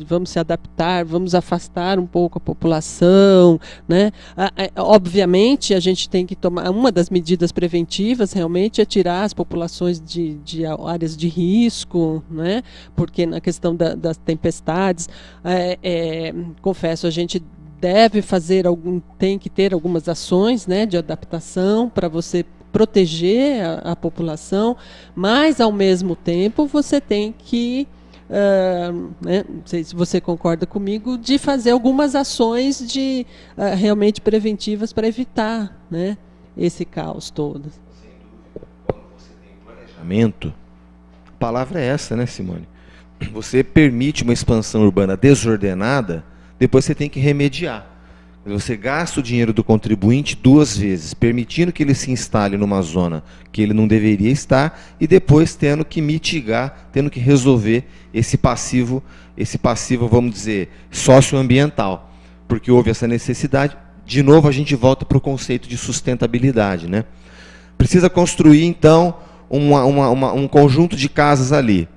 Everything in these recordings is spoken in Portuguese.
vamos se adaptar, vamos afastar um pouco a população, né? Obviamente, a gente tem que tomar, uma das medidas preventivas realmente é tirar as populações de áreas de risco, né? Porque na questão das tempestades, confesso, a gente tem que ter algumas ações, né, de adaptação para você proteger a população, mas ao mesmo tempo você tem que né, não sei se você concorda comigo, de fazer algumas ações realmente preventivas para evitar, né, esse caos todo. Sem dúvida. Quando você tem planejamento, a palavra é essa, né, Simone? Você permite uma expansão urbana desordenada, depois você tem que remediar. Você gasta o dinheiro do contribuinte 2 vezes, permitindo que ele se instale numa zona que ele não deveria estar e depois tendo que mitigar, tendo que resolver esse passivo, vamos dizer, socioambiental. Porque houve essa necessidade. De novo, a gente volta para o conceito de sustentabilidade, né? Precisa construir, então, um conjunto de casas ali.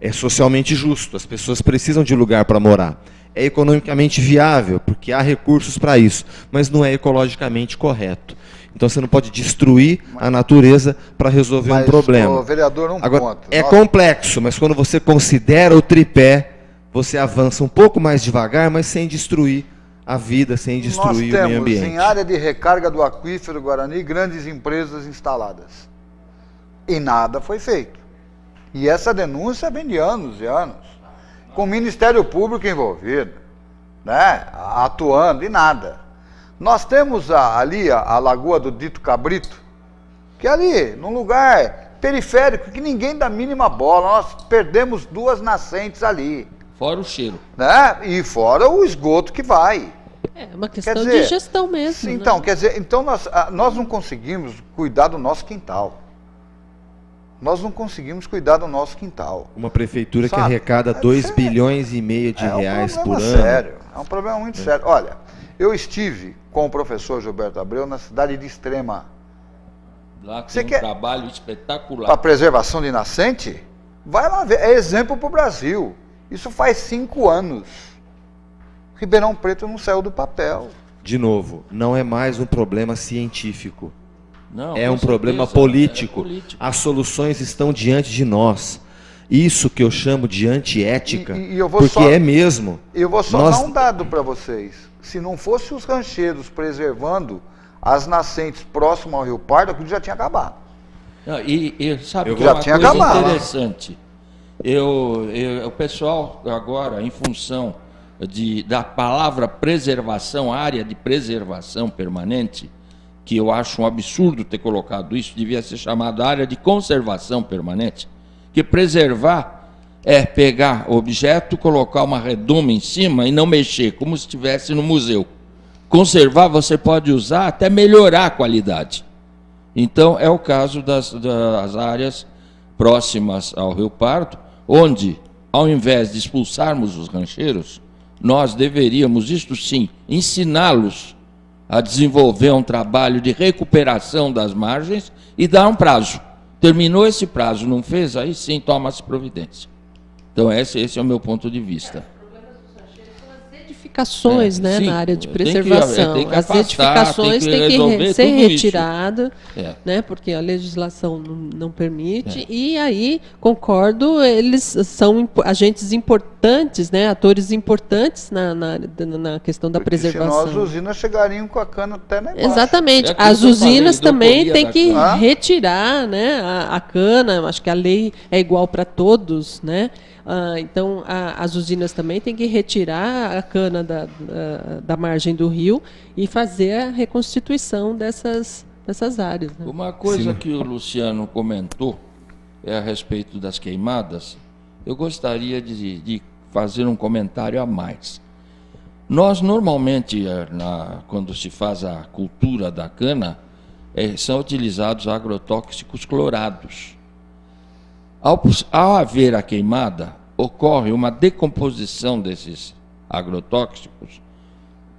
É socialmente justo, as pessoas precisam de lugar para morar. É economicamente viável, porque há recursos para isso, mas não é ecologicamente correto. Então você não pode destruir a natureza para resolver um problema. Vereador, Agora, ponto. É complexo, mas quando você considera o tripé, você avança um pouco mais devagar, mas sem destruir a vida, sem destruir o meio ambiente. Nós temos, em área de recarga do aquífero Guarani, grandes empresas instaladas. E nada foi feito. E essa denúncia vem de anos e anos. Com o Ministério Público envolvido, né, atuando, e nada. Nós temos ali a Lagoa do Dito Cabrito, que é ali, num lugar periférico, que ninguém dá mínima bola. Nós perdemos 2 nascentes ali. Fora o cheiro. Né? E fora o esgoto que vai. É uma questão de gestão mesmo. Então, né? quer dizer, então nós não conseguimos cuidar do nosso quintal. Nós não conseguimos cuidar do nosso quintal. Uma prefeitura que arrecada 2,5 bilhões de reais por ano. Sério, é um problema muito sério. Olha, eu estive com o professor Gilberto Abreu na cidade de Extrema. Lá tem um trabalho espetacular. Para preservação de nascente? Vai lá ver, é exemplo para o Brasil. Isso faz 5 anos. Ribeirão Preto não saiu do papel. De novo, não é mais um problema científico. Não, é um problema político. As soluções estão diante de nós. Isso que eu chamo de antiética, porque é mesmo. Eu vou só dar um dado para vocês. Se não fosse os rancheiros preservando as nascentes próximas ao Rio Pardo, aquilo já tinha acabado. Não, e sabe que é uma coisa interessante? O pessoal agora, em função da palavra preservação, área de preservação permanente, que eu acho um absurdo ter colocado isso, devia ser chamado área de conservação permanente, que preservar é pegar objeto, colocar uma redoma em cima e não mexer, como se estivesse no museu. Conservar você pode usar até melhorar a qualidade. Então, é o caso das áreas próximas ao Rio Pardo, onde, ao invés de expulsarmos os rancheiros, nós deveríamos, isto sim, ensiná-los a desenvolver um trabalho de recuperação das margens e dar um prazo. Terminou esse prazo, não fez? Aí sim, toma-se providência. Então, esse é o meu ponto de vista. O problema dos rancheiros são as edificações, né, sim, na área de preservação. Tem que as afastar, edificações têm que ser retiradas, né, porque a legislação não permite. E aí, concordo, eles são agentes importantes, né, atores importantes na questão da preservação. Senão as usinas chegariam com a cana até na embaixo. Exatamente. As usinas também têm que retirar, né, a cana. Acho que a lei é igual para todos, né? Então, as usinas também têm que retirar a cana da margem do rio e fazer a reconstituição dessas áreas. Né? Uma coisa que o Luciano comentou a respeito das queimadas, eu gostaria de fazer um comentário a mais. Nós, normalmente, quando se faz a cultura da cana, são utilizados agrotóxicos clorados. Ao haver a queimada, ocorre uma decomposição desses agrotóxicos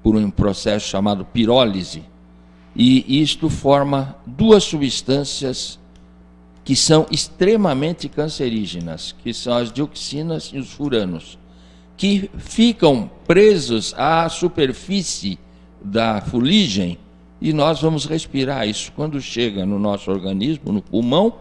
por um processo chamado pirólise, e isto forma 2 substâncias que são extremamente cancerígenas, que são as dioxinas e os furanos. que ficam presos à superfície da fuligem e nós vamos respirar isso. Quando chega no nosso organismo, no pulmão,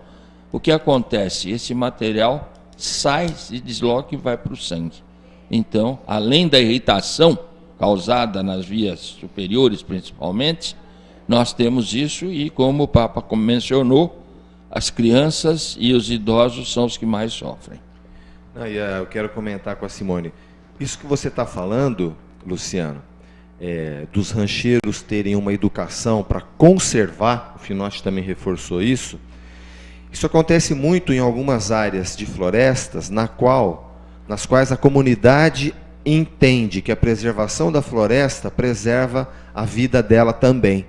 o que acontece? Esse material sai, se desloca e vai para o sangue. Então, além da irritação causada nas vias superiores, principalmente, nós temos isso e, como o Papa mencionou, as crianças e os idosos são os que mais sofrem. Eu quero comentar com a Simone. Isso que você está falando, Luciano, dos rancheiros terem uma educação para conservar, o Finotti também reforçou isso. Isso acontece muito em algumas áreas de florestas, nas quais a comunidade entende que a preservação da floresta preserva a vida dela também.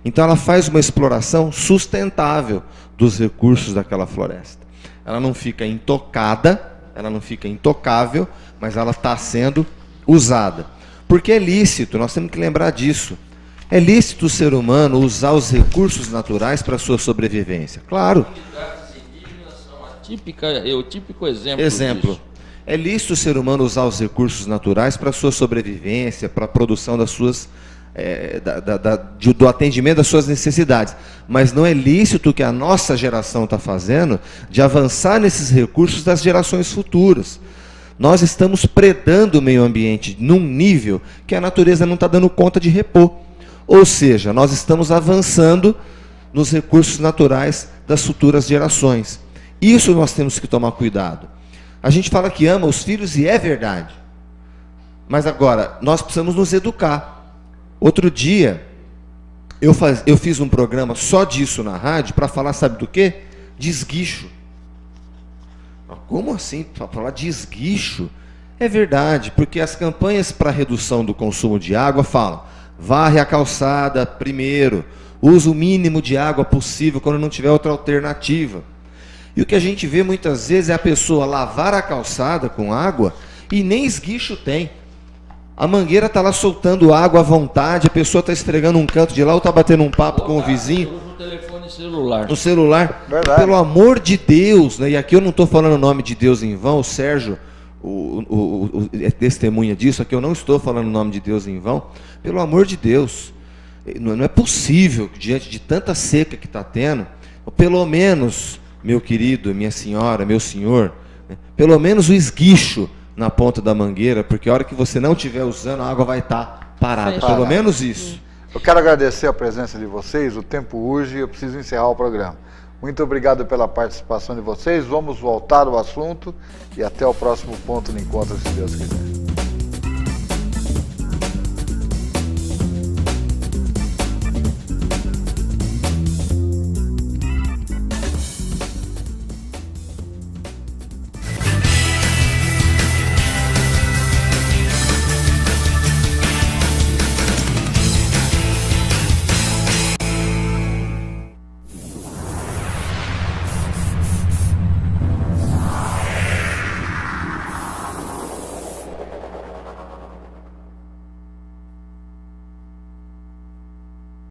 Então ela faz uma exploração sustentável dos recursos daquela floresta. Ela não fica intocada, ela não fica intocável, mas ela está sendo usada. Porque é lícito, nós temos que lembrar disso. É lícito o ser humano usar os recursos naturais para a sua sobrevivência. Claro. É o típico exemplo disso. É lícito o ser humano usar os recursos naturais para a sua sobrevivência, para a produção das suas, do atendimento das suas necessidades. Mas não é lícito o que a nossa geração está fazendo de avançar nesses recursos das gerações futuras. Nós estamos predando o meio ambiente num nível que a natureza não está dando conta de repor. Ou seja, nós estamos avançando nos recursos naturais das futuras gerações. Isso nós temos que tomar cuidado. A gente fala que ama os filhos e é verdade. Mas agora, nós precisamos nos educar. Outro dia, eu fiz um programa só disso na rádio para falar, sabe do quê? De esguicho. Como assim? Para falar de esguicho? É verdade, porque as campanhas para redução do consumo de água falam: varre a calçada primeiro, usa o mínimo de água possível quando não tiver outra alternativa. E o que a gente vê muitas vezes é a pessoa lavar a calçada com água e nem esguicho tem. A mangueira está lá soltando água à vontade, a pessoa está esfregando um canto de lá ou está batendo um papo com o vizinho. No telefone celular. No celular. Verdade. Pelo amor de Deus, né? E aqui eu não estou falando o nome de Deus em vão, o Sérgio é testemunha disso, aqui eu não estou falando o nome de Deus em vão. Pelo amor de Deus, não é possível que diante de tanta seca que está tendo, pelo menos, meu querido, minha senhora, meu senhor, né, pelo menos o esguicho na ponta da mangueira, porque a hora que você não estiver usando, a água vai estar parada. Pelo menos isso. Eu quero agradecer a presença de vocês, o tempo urge e eu preciso encerrar o programa. Muito obrigado pela participação de vocês, vamos voltar ao assunto e até o próximo ponto de encontro, se Deus quiser.